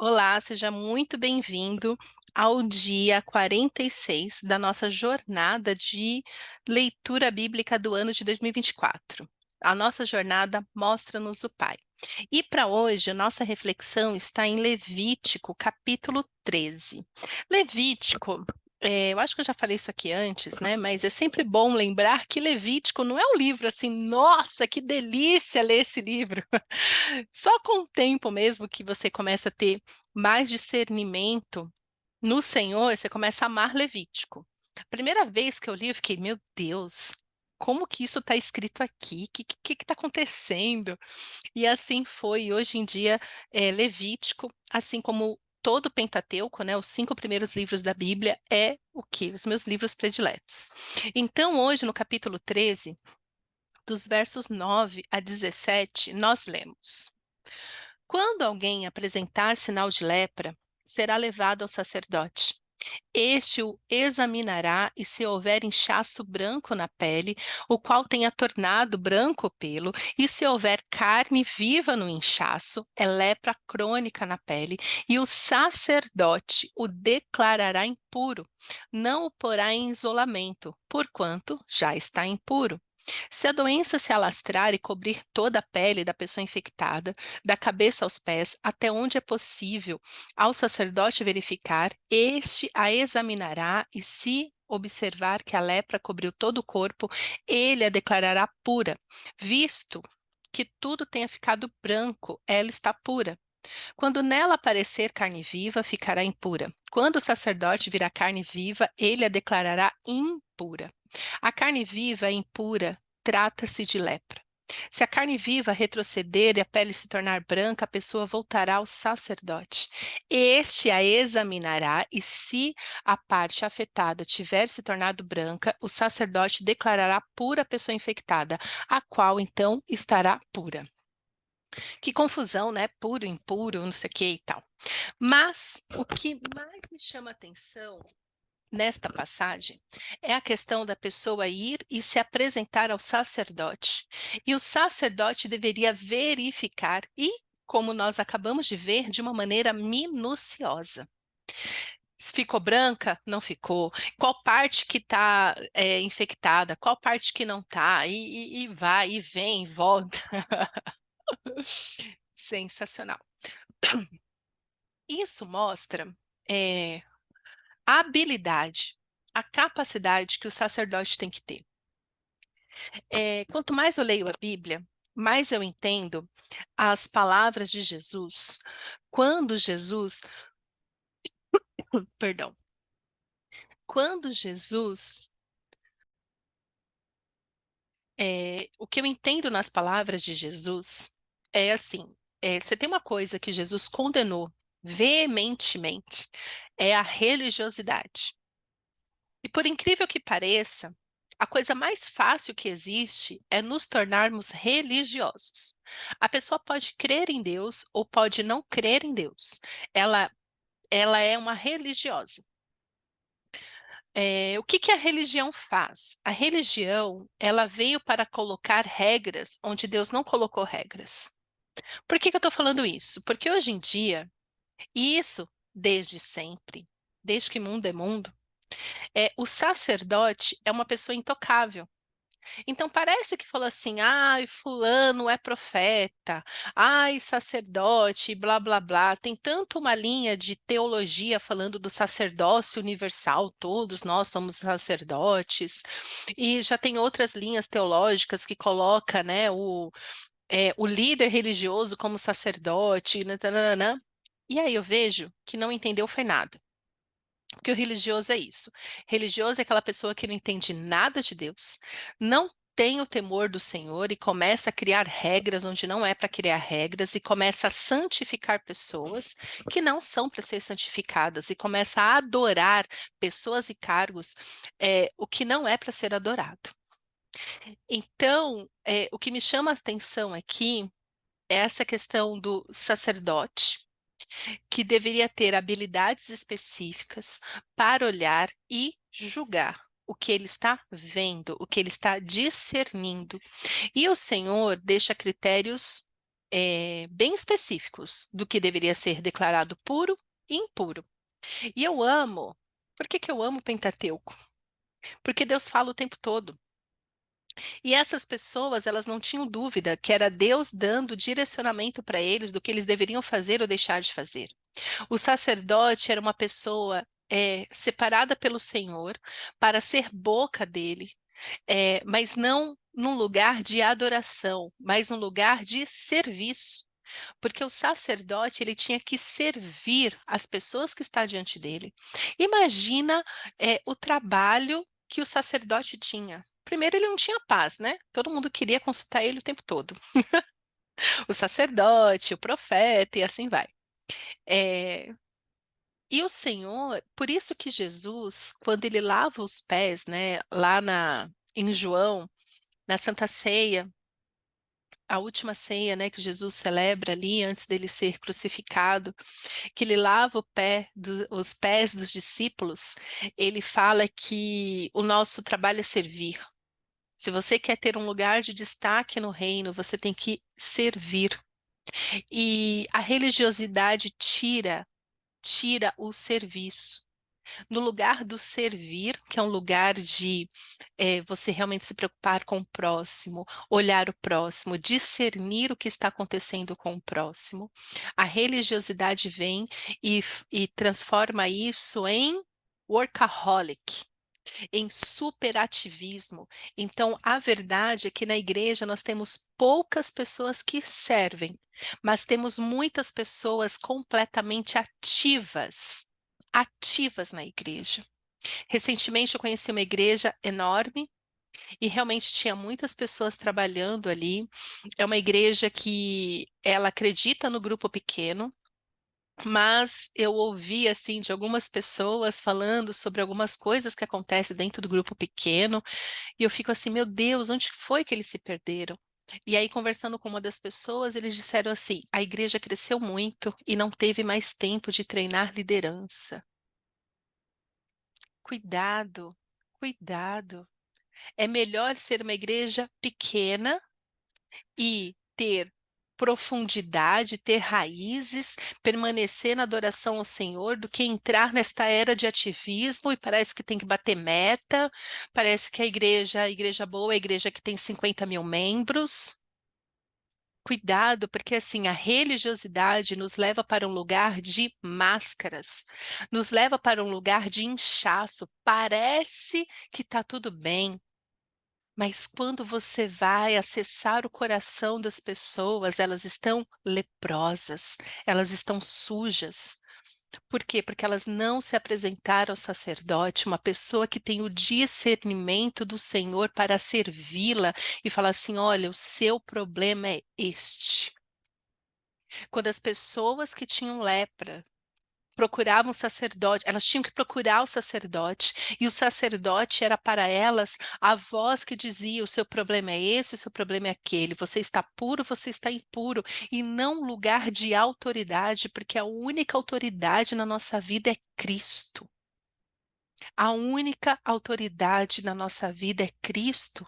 Olá, seja muito bem-vindo ao dia 46 da nossa jornada de leitura bíblica do ano de 2024. A nossa jornada mostra-nos o Pai. E para hoje, a nossa reflexão está em Levítico, capítulo 13. Levítico, eu acho que eu já falei isso aqui antes, né? Mas é sempre bom lembrar que Levítico não é um livro assim, nossa, que delícia ler esse livro. Só com o tempo mesmo que você começa a ter mais discernimento no Senhor, você começa a amar Levítico. A primeira vez que eu li, eu fiquei, meu Deus, como que isso está escrito aqui? O que está acontecendo? E assim foi. E hoje em dia, Levítico, assim como todo o Pentateuco, né, os 5 primeiros livros da Bíblia, é o quê? Os meus livros prediletos. Então, hoje, no capítulo 13, dos versos 9 a 17, nós lemos. Quando alguém apresentar sinal de lepra, será levado ao sacerdote. Este o examinará e se houver inchaço branco na pele, o qual tenha tornado branco o pelo, e se houver carne viva no inchaço, é lepra crônica na pele, e o sacerdote o declarará impuro, não o porá em isolamento, porquanto já está impuro. Se a doença se alastrar e cobrir toda a pele da pessoa infectada, da cabeça aos pés, até onde é possível, ao sacerdote verificar, este a examinará e se observar que a lepra cobriu todo o corpo, ele a declarará pura. Visto que tudo tenha ficado branco, ela está pura. Quando nela aparecer carne viva, ficará impura. Quando o sacerdote vir a carne viva, ele a declarará impura. A carne viva é impura, trata-se de lepra. Se a carne viva retroceder e a pele se tornar branca, a pessoa voltará ao sacerdote. Este a examinará e, se a parte afetada tiver se tornado branca, o sacerdote declarará pura a pessoa infectada, a qual então estará pura. Que confusão, né? Puro, impuro, não sei o que e tal. Mas o que mais me chama a atenção nesta passagem é a questão da pessoa ir e se apresentar ao sacerdote. E o sacerdote deveria verificar e, como nós acabamos de ver, de uma maneira minuciosa. Se ficou branca? Não ficou. Qual parte que está infectada? Qual parte que não está? E vai, e vem, e volta. Sensacional. Isso mostra eh, a habilidade, a capacidade que o sacerdote tem que ter. Quanto mais eu leio a Bíblia, mais eu entendo as palavras de Jesus. Quando Jesus, perdão, quando Jesus, o que eu entendo nas palavras de Jesus é assim: se tem uma coisa que Jesus condenou veementemente, é a religiosidade. E por incrível que pareça, a coisa mais fácil que existe é nos tornarmos religiosos. A pessoa pode crer em Deus ou pode não crer em Deus. Ela, ela é uma religiosa. O que que a religião faz? A religião, ela veio para colocar regras onde Deus não colocou regras. Por que que eu estou falando isso? Porque hoje em dia, e isso desde sempre, desde que mundo é mundo, o sacerdote é uma pessoa intocável. Então parece que falou assim: ai, fulano é profeta, ai, sacerdote, blá blá blá. Tem tanto uma linha de teologia falando do sacerdócio universal, todos nós somos sacerdotes, e já tem outras linhas teológicas que coloca, né, o líder religioso como sacerdote, nananana. E aí eu vejo que não entendeu foi nada. Porque o religioso é isso. Religioso é aquela pessoa que não entende nada de Deus, não tem o temor do Senhor e começa a criar regras onde não é para criar regras e começa a santificar pessoas que não são para ser santificadas e começa a adorar pessoas e cargos, o que não é para ser adorado. Então, o que me chama a atenção aqui é essa questão do sacerdote que deveria ter habilidades específicas para olhar e julgar o que ele está vendo, o que ele está discernindo. E o Senhor deixa critérios bem específicos do que deveria ser declarado puro e impuro. E eu amo. Por que que eu amo o Pentateuco? Porque Deus fala o tempo todo. E essas pessoas, elas não tinham dúvida que era Deus dando direcionamento para eles do que eles deveriam fazer ou deixar de fazer. O sacerdote era uma pessoa separada pelo Senhor para ser boca dele, mas não num lugar de adoração, mas num lugar de serviço. Porque o sacerdote ele tinha que servir as pessoas que estão diante dele. Imagina o trabalho que o sacerdote tinha. Primeiro, ele não tinha paz, né? Todo mundo queria consultar ele o tempo todo. O sacerdote, o profeta e assim vai. É, e o Senhor, por isso que Jesus, quando ele lava os pés, né, em João, na Santa Ceia, a última ceia, né, que Jesus celebra ali antes dele ser crucificado, que ele lava os pés dos discípulos, ele fala que o nosso trabalho é servir. Se você quer ter um lugar de destaque no reino, você tem que servir. E a religiosidade tira o serviço. No lugar do servir, que é um lugar de você realmente se preocupar com o próximo, olhar o próximo, discernir o que está acontecendo com o próximo, a religiosidade vem e transforma isso em workaholic, em superativismo. Então, a verdade é que na igreja nós temos poucas pessoas que servem, mas temos muitas pessoas completamente ativas na igreja. Recentemente eu conheci uma igreja enorme e realmente tinha muitas pessoas trabalhando ali. É uma igreja que ela acredita no grupo pequeno, mas eu ouvi assim de algumas pessoas falando sobre algumas coisas que acontecem dentro do grupo pequeno, e eu fico assim, meu Deus, onde foi que eles se perderam? E aí, conversando com uma das pessoas, eles disseram assim: a igreja cresceu muito e não teve mais tempo de treinar liderança. Cuidado, cuidado. É melhor ser uma igreja pequena e ter profundidade, ter raízes, permanecer na adoração ao Senhor, do que entrar nesta era de ativismo e parece que tem que bater meta, parece que a igreja boa é a igreja que tem 50 mil membros. Cuidado, porque assim, a religiosidade nos leva para um lugar de máscaras, nos leva para um lugar de inchaço. Parece que está tudo bem, mas quando você vai acessar o coração das pessoas, elas estão leprosas, elas estão sujas. Por quê? Porque elas não se apresentaram ao sacerdote, uma pessoa que tem o discernimento do Senhor para servi-la e falar assim: olha, o seu problema é este. Quando as pessoas que tinham lepra procuravam o sacerdote, elas tinham que procurar o sacerdote, e o sacerdote era para elas a voz que dizia: o seu problema é esse, o seu problema é aquele, você está puro, você está impuro, e não lugar de autoridade, porque a única autoridade na nossa vida é Cristo. A única autoridade na nossa vida é Cristo.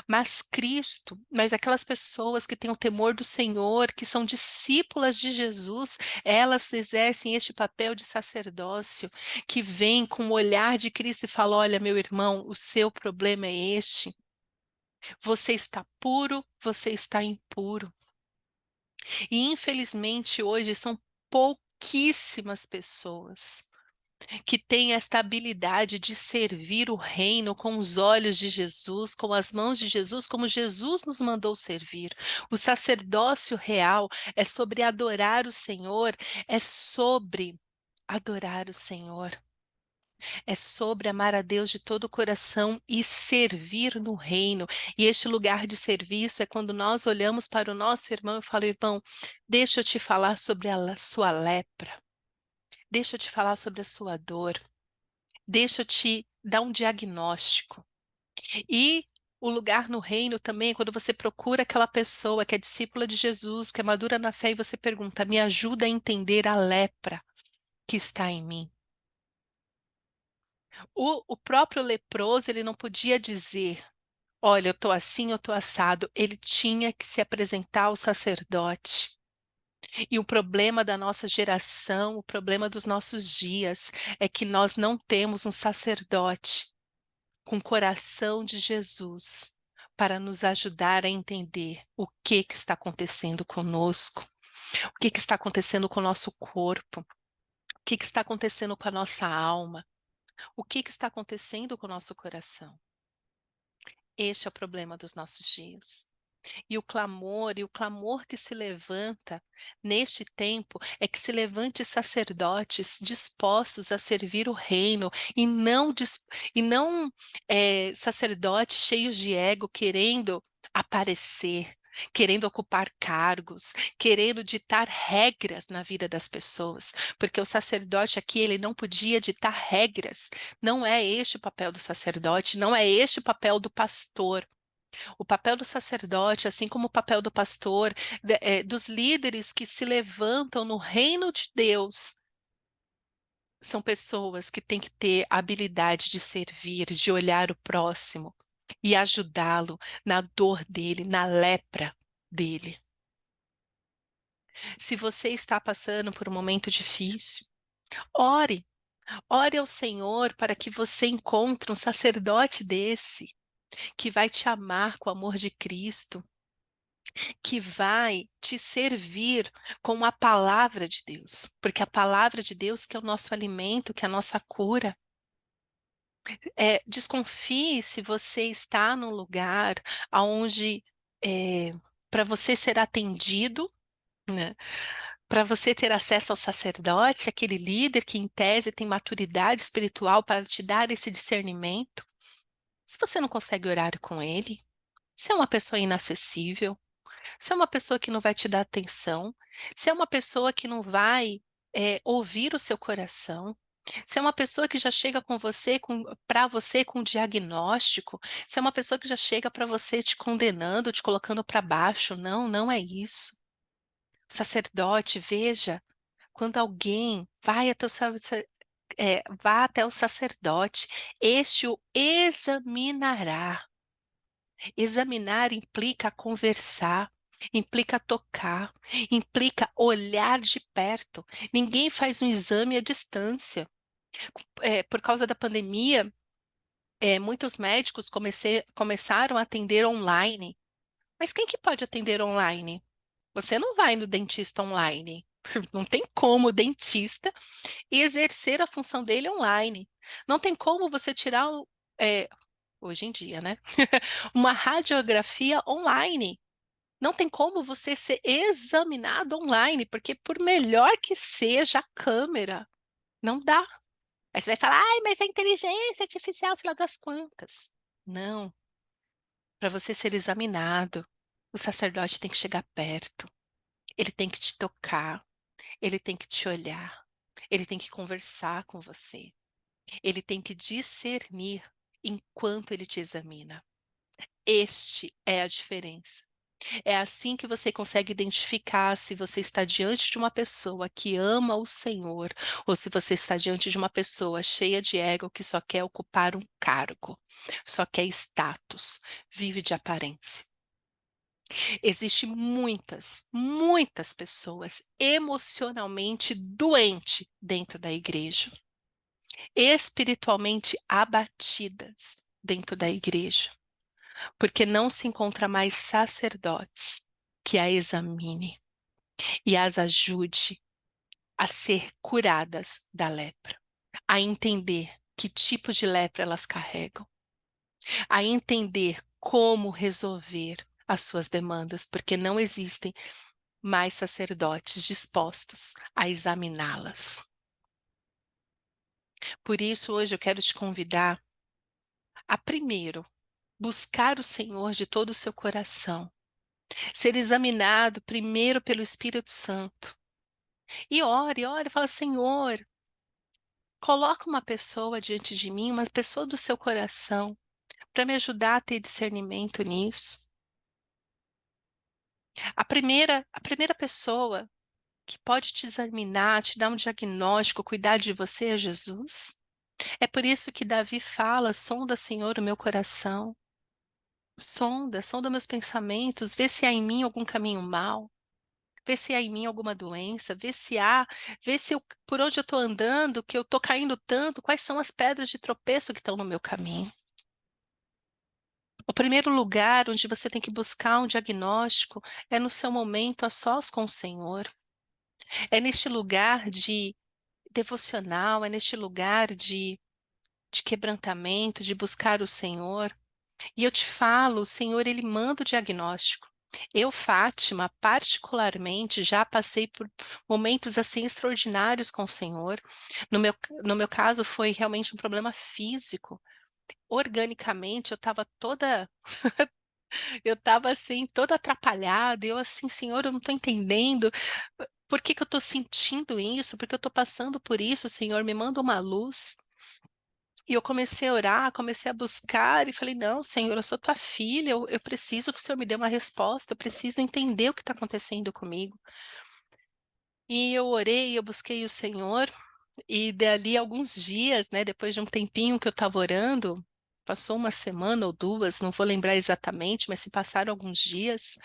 Mas aquelas pessoas que têm o temor do Senhor, que são discípulas de Jesus, elas exercem este papel de sacerdócio, que vem com o olhar de Cristo e fala: olha, meu irmão, o seu problema é este. Você está puro, você está impuro. E infelizmente hoje são pouquíssimas pessoas que tem esta habilidade de servir o reino com os olhos de Jesus, com as mãos de Jesus, como Jesus nos mandou servir. O sacerdócio real é sobre adorar o Senhor, é sobre adorar o Senhor. É sobre amar a Deus de todo o coração e servir no reino. E este lugar de serviço é quando nós olhamos para o nosso irmão e falamos: irmão, deixa eu te falar sobre a sua lepra. Deixa eu te falar sobre a sua dor. Deixa eu te dar um diagnóstico. E o lugar no reino também é quando você procura aquela pessoa que é discípula de Jesus, que é madura na fé, e você pergunta: me ajuda a entender a lepra que está em mim. O próprio leproso, ele não podia dizer: Olha, eu tô assim, eu tô assado. Ele tinha que se apresentar ao sacerdote. E o problema da nossa geração, o problema dos nossos dias, é que nós não temos um sacerdote com o coração de Jesus para nos ajudar a entender o que está acontecendo conosco, o que está acontecendo com o nosso corpo, o que está acontecendo com a nossa alma, o que está acontecendo com o nosso coração. Este é o problema dos nossos dias. E o clamor que se levanta neste tempo é que se levante sacerdotes dispostos a servir o reino e não sacerdotes cheios de ego querendo aparecer, querendo ocupar cargos, querendo ditar regras na vida das pessoas, porque o sacerdote aqui ele não podia ditar regras. Não é este o papel do sacerdote, não é este o papel do pastor. O papel do sacerdote, assim como o papel do pastor, dos líderes que se levantam no reino de Deus, são pessoas que têm que ter a habilidade de servir, de olhar o próximo e ajudá-lo na dor dele, na lepra dele. Se você está passando por um momento difícil, ore. Ore ao Senhor para que você encontre um sacerdote desse que vai te amar com o amor de Cristo, que vai te servir com a palavra de Deus, porque a palavra de Deus que é o nosso alimento, que é a nossa cura. Desconfie se você está num lugar onde para você ser atendido, né? Para você ter acesso ao sacerdote, aquele líder que em tese tem maturidade espiritual para te dar esse discernimento. Se você não consegue orar com ele, se é uma pessoa inacessível, se é uma pessoa que não vai te dar atenção, se é uma pessoa que não vai ouvir o seu coração, se é uma pessoa que já chega com você, para você com diagnóstico, se é uma pessoa que já chega para você te condenando, te colocando para baixo, não, não é isso. O sacerdote, veja, quando alguém vá até o sacerdote, este o examinará. Examinar implica conversar, implica tocar, implica olhar de perto. Ninguém faz um exame à distância. Por causa da pandemia, muitos médicos começaram a atender online. Mas quem que pode atender online? Você não vai no dentista online. Não tem como o dentista exercer a função dele online. Não tem como você tirar hoje em dia, né? Uma radiografia online. Não tem como você ser examinado online, porque por melhor que seja a câmera, não dá. Aí você vai falar, ai, mas é inteligência artificial, sei lá das quantas. Não. Para você ser examinado, o sacerdote tem que chegar perto, ele tem que te tocar, ele tem que te olhar, ele tem que conversar com você, ele tem que discernir enquanto ele te examina. Este é a diferença. É assim que você consegue identificar se você está diante de uma pessoa que ama o Senhor ou se você está diante de uma pessoa cheia de ego que só quer ocupar um cargo, só quer status, vive de aparência. Existem muitas, muitas pessoas emocionalmente doentes dentro da igreja, espiritualmente abatidas dentro da igreja porque não se encontra mais sacerdotes que a examine e as ajude a ser curadas da lepra, a entender que tipo de lepra elas carregam, a entender como resolver as suas demandas, porque não existem mais sacerdotes dispostos a examiná-las. Por isso, hoje eu quero te convidar a primeiro buscar o Senhor de todo o seu coração, ser examinado primeiro pelo Espírito Santo. E ore, ore, fala, Senhor, coloca uma pessoa diante de mim, uma pessoa do seu coração, para me ajudar a ter discernimento nisso. A primeira pessoa que pode te examinar, te dar um diagnóstico, cuidar de você é Jesus. É por isso que Davi fala, sonda, Senhor, o meu coração. sonda meus pensamentos, vê se há em mim algum caminho mau, vê se há em mim alguma doença, vê se eu, por onde eu estou andando, que eu estou caindo tanto, quais são as pedras de tropeço que estão no meu caminho. O primeiro lugar onde você tem que buscar um diagnóstico é no seu momento a sós com o Senhor. É neste lugar de devocional, é neste lugar de quebrantamento, de buscar o Senhor. E eu te falo, o Senhor, ele manda o diagnóstico. Eu, Fátima, particularmente, já passei por momentos assim extraordinários com o Senhor. No meu, no meu caso, foi realmente um problema físico. Organicamente, eu estava assim, toda atrapalhada. Eu assim, Senhor, eu não estou entendendo. Por que que eu estou sentindo isso? Por que eu estou passando por isso, Senhor? Me manda uma luz. E eu comecei a orar, comecei a buscar e falei: Não, Senhor, eu sou tua filha, eu preciso que o Senhor me dê uma resposta, eu preciso entender o que está acontecendo comigo. E eu orei, eu busquei o Senhor, e dali alguns dias, né, depois de um tempinho que eu estava orando, passou uma semana ou duas, não vou lembrar exatamente, mas se passaram alguns dias,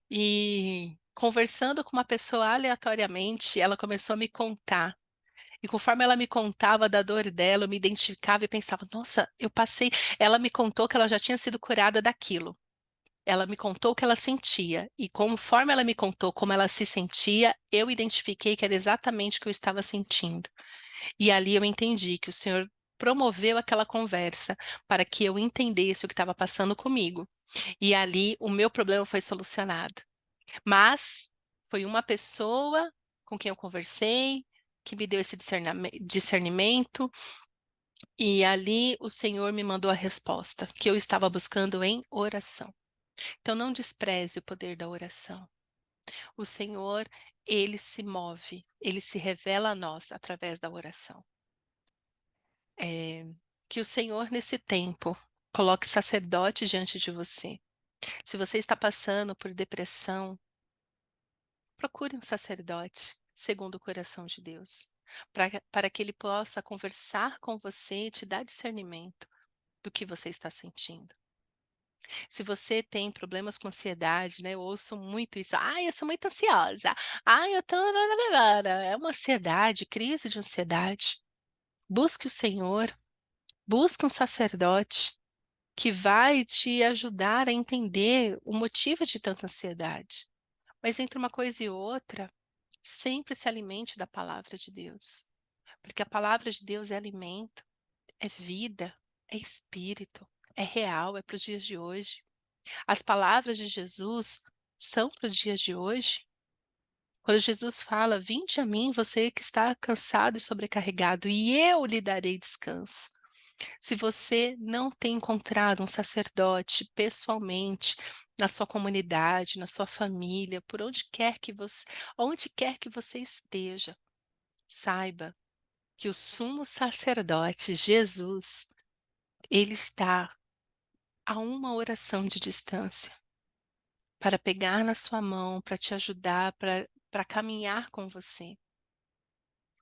e conversando com uma pessoa aleatoriamente, ela começou a me contar. E conforme ela me contava da dor dela, eu me identificava e pensava, nossa, eu passei. Ela me contou que ela já tinha sido curada daquilo. Ela me contou o que ela sentia. E conforme ela me contou como ela se sentia, eu identifiquei que era exatamente o que eu estava sentindo. E ali eu entendi que o Senhor promoveu aquela conversa para que eu entendesse o que estava passando comigo. E ali o meu problema foi solucionado. Mas foi uma pessoa com quem eu conversei, que me deu esse discernimento, e ali o Senhor me mandou a resposta que eu estava buscando em oração. Então não despreze o poder da oração. O Senhor, ele se move, ele se revela a nós através da oração. Que o Senhor, nesse tempo, coloque sacerdote diante de você. Se você está passando por depressão, procure um sacerdote segundo o coração de Deus, para que ele possa conversar com você e te dar discernimento do que você está sentindo. Se você tem problemas com ansiedade, né? Eu ouço muito isso. Ai, eu sou muito ansiosa. Ai, eu tô. É uma ansiedade, crise de ansiedade. Busque o Senhor, busque um sacerdote que vai te ajudar a entender o motivo de tanta ansiedade. Mas entre uma coisa e outra, sempre se alimente da palavra de Deus, porque a palavra de Deus é alimento, é vida, é espírito, é real, é para os dias de hoje. As palavras de Jesus são para os dias de hoje. Quando Jesus fala: Vinde a mim, você que está cansado e sobrecarregado, e eu lhe darei descanso. Se você não tem encontrado um sacerdote pessoalmente, na sua comunidade, na sua família, por onde quer que você esteja, saiba que o sumo sacerdote, Jesus, ele está a uma oração de distância para pegar na sua mão, para te ajudar, para caminhar com você.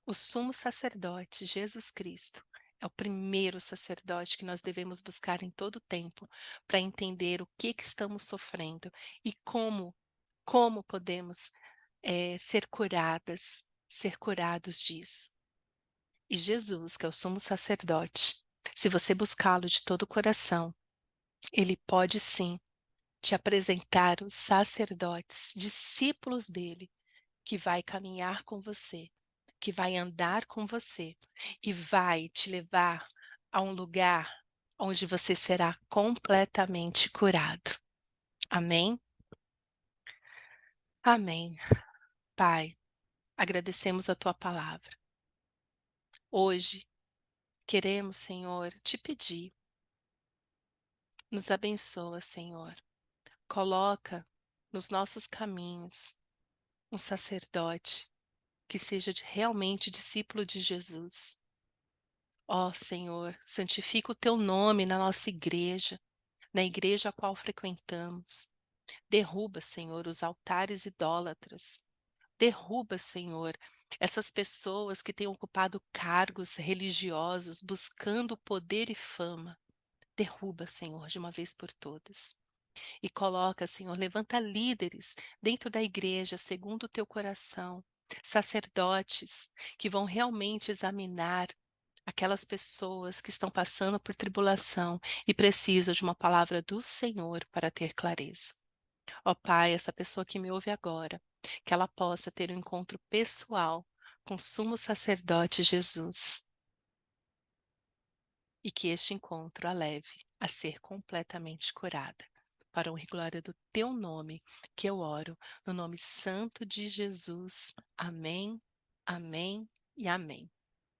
O sumo sacerdote, Jesus Cristo, é o primeiro sacerdote que nós devemos buscar em todo o tempo para entender o que estamos sofrendo e como podemos ser curados disso. E Jesus, que é o sumo sacerdote, se você buscá-lo de todo o coração, ele pode sim te apresentar os sacerdotes, discípulos dele, que vai caminhar com você, que vai andar com você e vai te levar a um lugar onde você será completamente curado. Amém? Amém. Pai, agradecemos a tua palavra. Hoje queremos, Senhor, te pedir, nos abençoa, Senhor. Coloca nos nossos caminhos um sacerdote que seja realmente discípulo de Jesus. Ó Senhor, santifica o teu nome na nossa igreja, na igreja a qual frequentamos. Derruba, Senhor, os altares idólatras. Derruba, Senhor, essas pessoas que têm ocupado cargos religiosos buscando poder e fama. Derruba, Senhor, de uma vez por todas. E coloca, Senhor, levanta líderes dentro da igreja, segundo o teu coração, sacerdotes que vão realmente examinar aquelas pessoas que estão passando por tribulação e precisam de uma palavra do Senhor para ter clareza. Ó Pai, essa pessoa que me ouve agora, que ela possa ter um encontro pessoal com o sumo sacerdote Jesus e que este encontro a leve a ser completamente curada. Para a honra e glória do teu nome, que eu oro, no nome santo de Jesus. Amém, amém e amém.